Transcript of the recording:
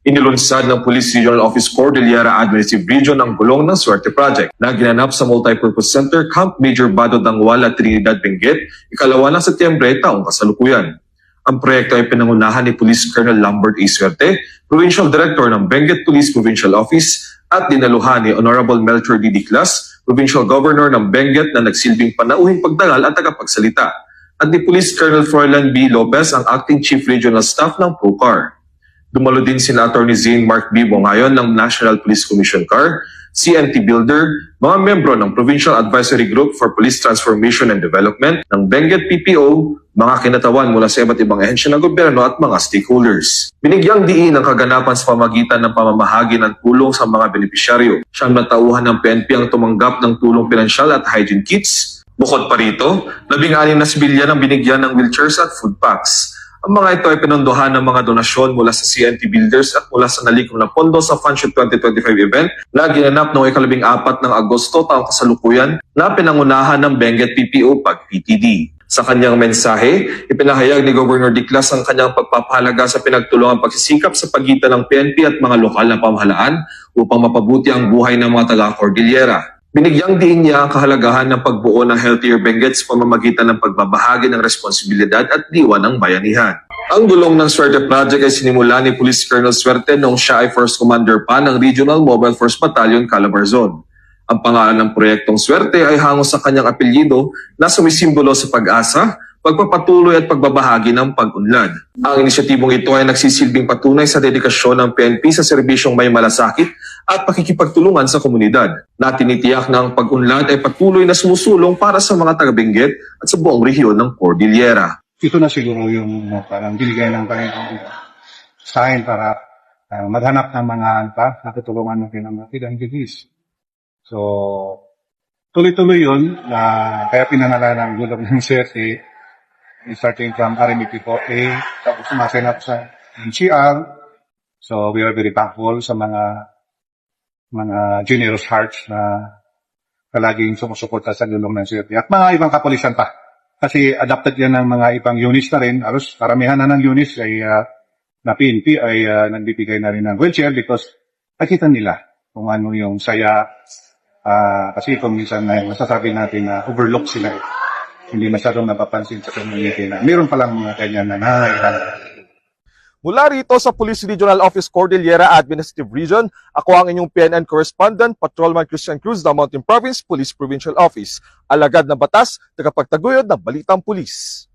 Inilunsad ng Police Regional Office Cordillera Administrative Region ang gulong ng Swerte Project na ginanap sa Multipurpose Center Camp Major Bado Dangwala, Trinidad, Benguet, ikalawa ng Setyembre taong kasalukuyan. Ang proyekto ay pinangunahan ni Police Colonel Lambert A. Swerte, Provincial Director ng Benguet Police Provincial Office, at dinaluhan ni Honorable Melchor D. Diclas, Provincial Governor ng Benguet na nagsilbing panauhing pagdangal at tagapagsalita, at ni Police Colonel Froilan B. Lopez, ang Acting Chief Regional Staff ng PROCAR. Dumalo din sina Atty. Zane Mark B. Bongayon ng National Police Commission CAR, CNT Builder, mga membro ng Provincial Advisory Group for Police Transformation and Development ng Benguet PPO, mga kinatawan mula sa iba't ibang ehensya ng gobyerno at mga stakeholders. Binigyang diin ang kaganapan sa pamagitan ng pamamahagi ng tulong sa mga benepisyaryo. Siyang natauhan ng PNP ang tumanggap ng tulong pinansyal at hygiene kits. Bukod pa rito, 16 na sibilyan ang binigyan ng wheelchairs at food packs. Ang mga ito ay pinondohan ng mga donasyon mula sa CNT Builders at mula sa nalikom na pondo sa Funshoot 2025 event na ginanap noong 14 ng Agosto taong kasalukuyan na pinangunahan ng Benguet PPO pag-PTD. Sa kanyang mensahe, ipinahayag ni Governor Diclas ang kanyang pagpapahalaga sa pinagtulungang pagsisikap sa pagitan ng PNP at mga lokal na pamahalaan upang mapabuti ang buhay ng mga taga-Cordillera. Binigyang diin niya ang kahalagahan ng pagbuo ng Healthier Benguet sa pamamagitan ng pagbabahagi ng responsibilidad at diwa ng bayanihan. Ang gulong ng Swerte Project ay sinimula ni Police Colonel Swerte noong siya ay First Commander pa ng Regional Mobile Force Battalion, Calabarzon. Ang pangalan ng proyektong Swerte ay hango sa kanyang apelyido na sumisimbolo sa pag-asa, pagpapatuloy at pagbabahagi ng pag-unlad. Ang inisyatibong ito ay nagsisilbing patunay sa dedikasyon ng PNP sa serbisyong may malasakit at pakikipagtulungan sa komunidad, na tinitiyak na ang pag-unlad ay patuloy na sumusulong para sa mga taga-Benguet at sa buong rehiyon ng Cordillera. Ito na siguro yung parang binigay ng Panginoon sa akin para maghanap ng mga nakatulungan natin ng mga kidang-kidis. So, tuloy-tuloy yun, kaya pinanala ng gulong ng Swerte, starting from RMP4A, tapos sumasin up sa NCR. So, we are very thankful sa mga generous hearts na palaging sumusuporta sa gulong ng Swerte. At mga ibang kapulisan pa. Kasi adapted yan ng mga ibang units na rin. Aros, karamihan na ng units ay na PNP ay nagbibigay na rin ng wheelchair because nakita nila kung ano yung saya. Kasi kung minsan masasabi natin na overlook sila eh. Hindi masyadong napapansin sa community na meron palang mga ganyan na nangangailangan. Mula rito sa Police Regional Office Cordillera Administrative Region, ako ang inyong PNN Correspondent, Patrolman Christian Cruz ng Mountain Province Police Provincial Office. Alagad ng batas, tagapagtaguyod ng Balitang Pulis.